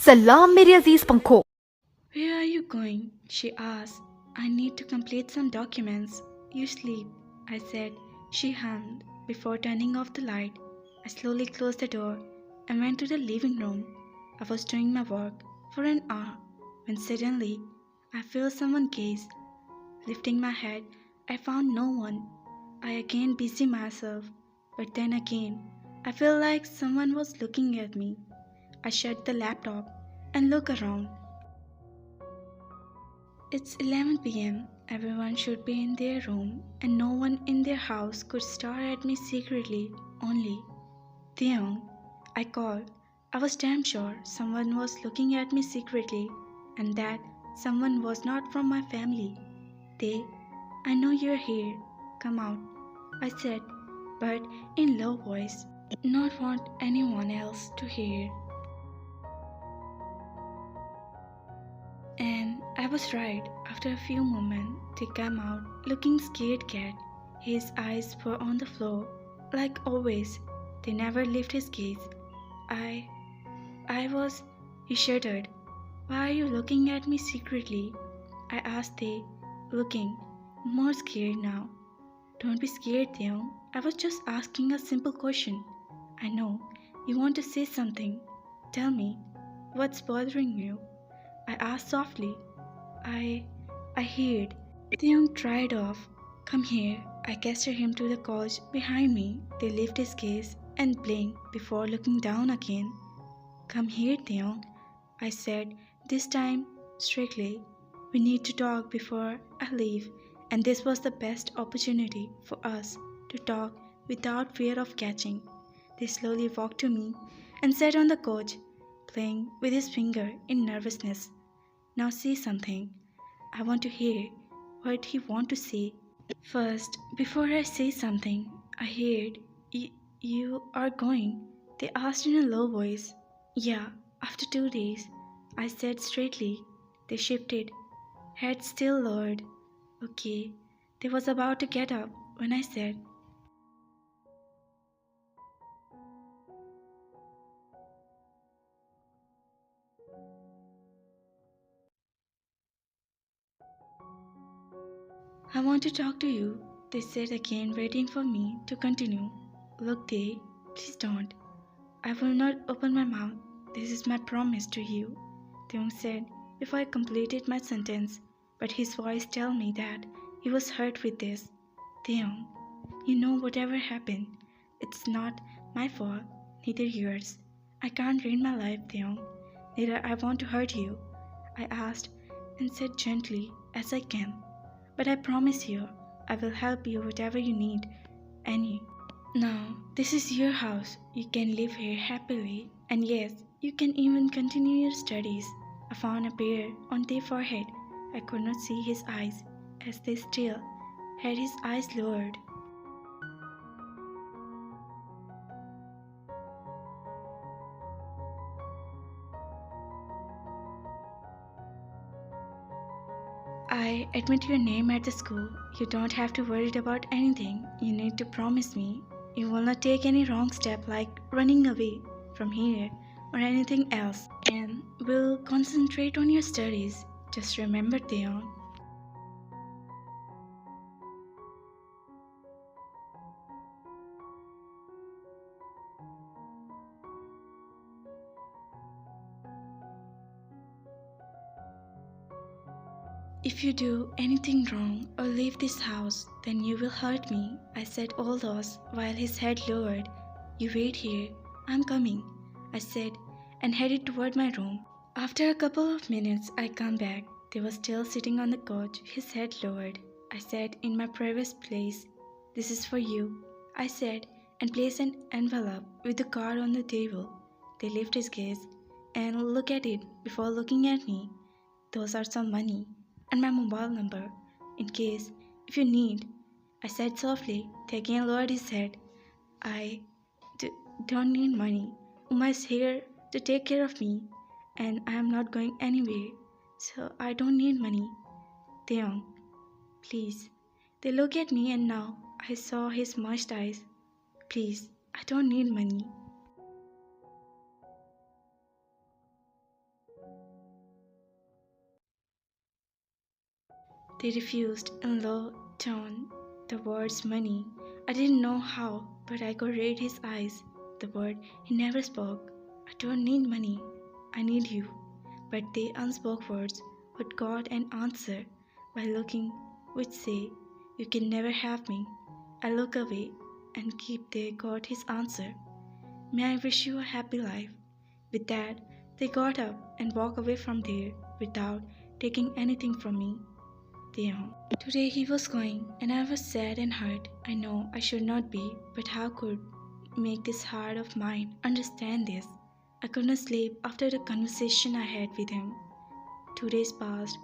सलाम मेरे अजीज पंखों। Where are you going? She asked. I need to complete some documents. You sleep, I said. She hummed. Before turning off the light, I slowly closed the door and went to the living room. I was doing my work for an hour when suddenly I felt someone gaze. Lifting my head, I found no one. I again busy myself, but then again, I felt like someone was looking at me. I shut the laptop and looked around. It's 11 p.m. Everyone should be in their room, and no one in their house could stare at me secretly. Only Taehyung. I called. I was damn sure someone was looking at me secretly, and that someone was not from my family. They, I know you're here. Come out, I said, but in low voice, not want anyone else to hear. And I was right. After a few moments, they came out, looking scared cat. His eyes were on the floor, like always. They never left his gaze. I, I was, he shuddered. Why are you looking at me secretly? I asked they, looking more scared now. Don't be scared, Theo. I was just asking a simple question. I know you want to say something. Tell me, what's bothering you? I asked softly. I I hid. The young tried off. Come here. I gestured him to the couch behind me. They lifted his gaze and blinked before looking down again. Come here, Theon, I said, this time strictly. We need to talk before I leave, and this was the best opportunity for us to talk without fear of catching. They slowly walked to me and sat on the couch, playing with his finger in nervousness. Now say something. I want to hear what he want to say. First, before I say something, I heard you are going. They asked in a low voice. Yeah, after 2 days. I said straightly. They shifted, head still lowered. Okay. They was about to get up when I said, I want to talk to you. They said again, waiting for me to continue. Look, they, please don't. I will not open my mouth. This is my promise to you, Taehyung said before I completed my sentence, but his voice told me that he was hurt with this. Taehyung, you know whatever happened, it's not my fault, neither yours. I can't ruin my life, Taehyung. Neither I want to hurt you. I asked and said gently as I can. But I promise you, I will help you whatever you need. Any. Now, this is your house. You can live here happily, and yes, you can even continue your studies. I found a bear on their forehead. I could not see his eyes, as they still had his eyes lowered. I admit your name at the school. You don't have to worry about anything. You need to promise me you will not take any wrong step like running away from here or anything else and will concentrate on your studies. Just remember, Theon. If you do anything wrong or leave this house, then you will hurt me. I said all those while his head lowered. You wait here. I'm coming, I said and headed toward my room. After a couple of minutes, I come back. They were still sitting on the couch, his head lowered. I sat in my previous place. This is for you, I said, and placed an envelope with the card on the table. They lift his gaze and look at it before looking at me. Those are some money and my mobile number, in case if you need. I said softly. They again lowered his head. I d- don't need money. Uma is here to take care of me, and I am not going anywhere, so I don't need money. Taeyong, please. They look at me, and now I saw his mushed eyes. Please, I don't need money. They refused in low tone the words money. I didn't know how, but I could read his eyes. The word he never spoke. I don't need money. I need you. But the unspoken words would got an answer by looking, which say, you can never have me. I look away and keep they got his answer. May I wish you a happy life. With that, they got up and walked away from there without taking anything from me. Taehyung. Today he was going, and I was sad and hurt. I know I should not be, but how could make this heart of mine understand this? I could not sleep after the conversation I had with him. 2 days passed,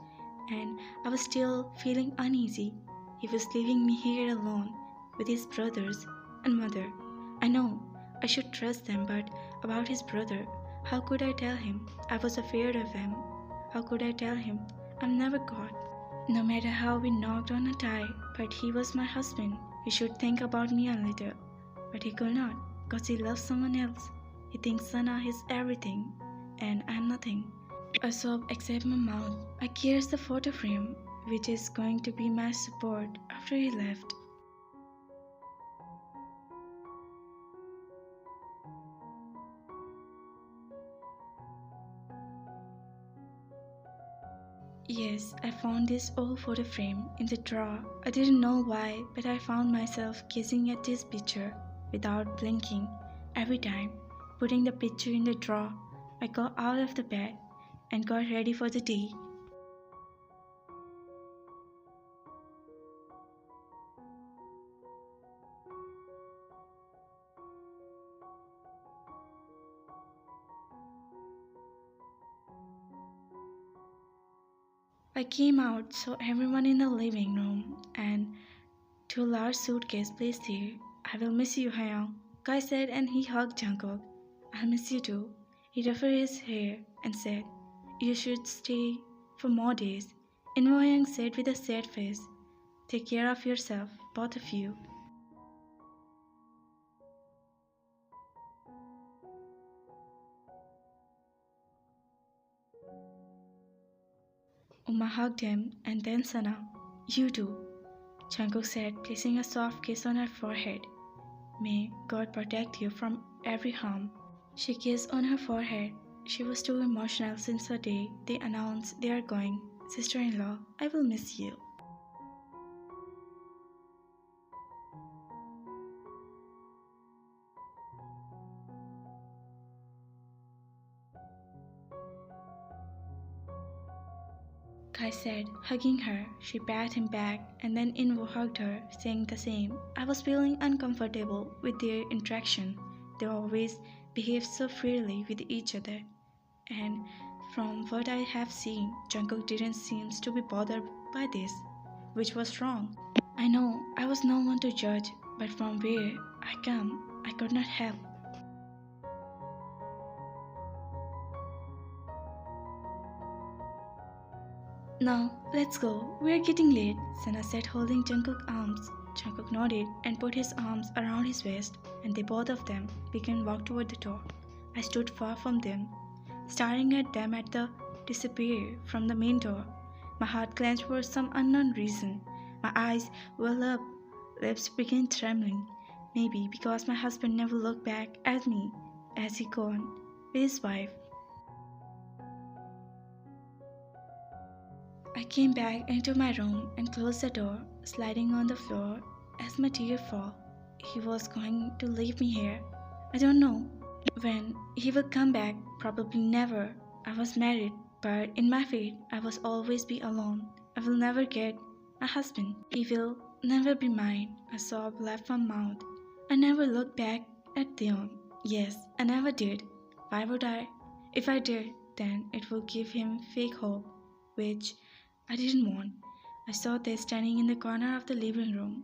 and I was still feeling uneasy. He was leaving me here alone with his brothers and mother. I know I should trust them, but about his brother, how could I tell him I was afraid of him? How could I tell him I'm never caught? No matter how we knocked on a tie, but he was my husband. He should think about me a little. But he could not, because he loves someone else. He thinks Sana is everything, and I'm nothing. A sob except my mouth. I caress the photo frame, which is going to be my support after he left. Yes, I found this old photo frame in the drawer. I didn't know why, but I found myself gazing at this picture without blinking every time. Putting the picture in the drawer, I got out of the bed and got ready for the day. I came out, saw everyone in the living room, and two large suitcases placed there. I will miss you, Hyung, Kai said, and he hugged Jungkook. I'll miss you too. He ruffled his hair and said, you should stay for more days. In Hyung said with a sad face, take care of yourself, both of you. Uma hugged him, and then Sana. You too, Jungkook said, placing a soft kiss on her forehead. May God protect you from every harm. She kissed on her forehead. She was too emotional since the day they announced they are going. Sister-in-law, I will miss you. Kai said, hugging her. She pat him back, and then Invo hugged her, saying the same. I was feeling uncomfortable with their interaction. They always behaved so freely with each other. And from what I have seen, Jungkook didn't seem to be bothered by this, which was wrong. I know I was no one to judge, but from where I come, I could not help. Now, let's go. We are getting late, Sana said, holding Jungkook's arms. Jungkook nodded and put his arms around his waist, and they both of them began to walk toward the door. I stood far from them, staring at them at the disappear from the main door. My heart clenched for some unknown reason. My eyes welled up, lips began trembling. Maybe because my husband never looked back at me as he gone with his wife. I came back into my room and closed the door, sliding on the floor as my tears fall. He was going to leave me here. I don't know when he will come back, probably never. I was married, but in my fate, I was always be alone. I will never get a husband. He will never be mine. A sob left my mouth. I never looked back at them. Yes, I never did. Why would I? If I did, then it would give him fake hope, which I didn't want. I saw Tay standing in the corner of the living room,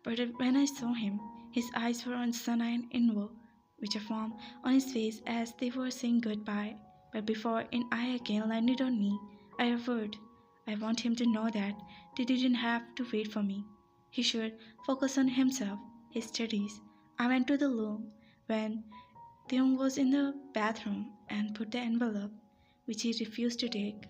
but when I saw him, his eyes were on Sana and Invo, which formed on his face as they were saying goodbye. But before an eye again landed on me, I averred, I want him to know that they didn't have to wait for me. He should focus on himself, his studies. I went to the room when Taehyung was in the bathroom and put the envelope, which he refused to take,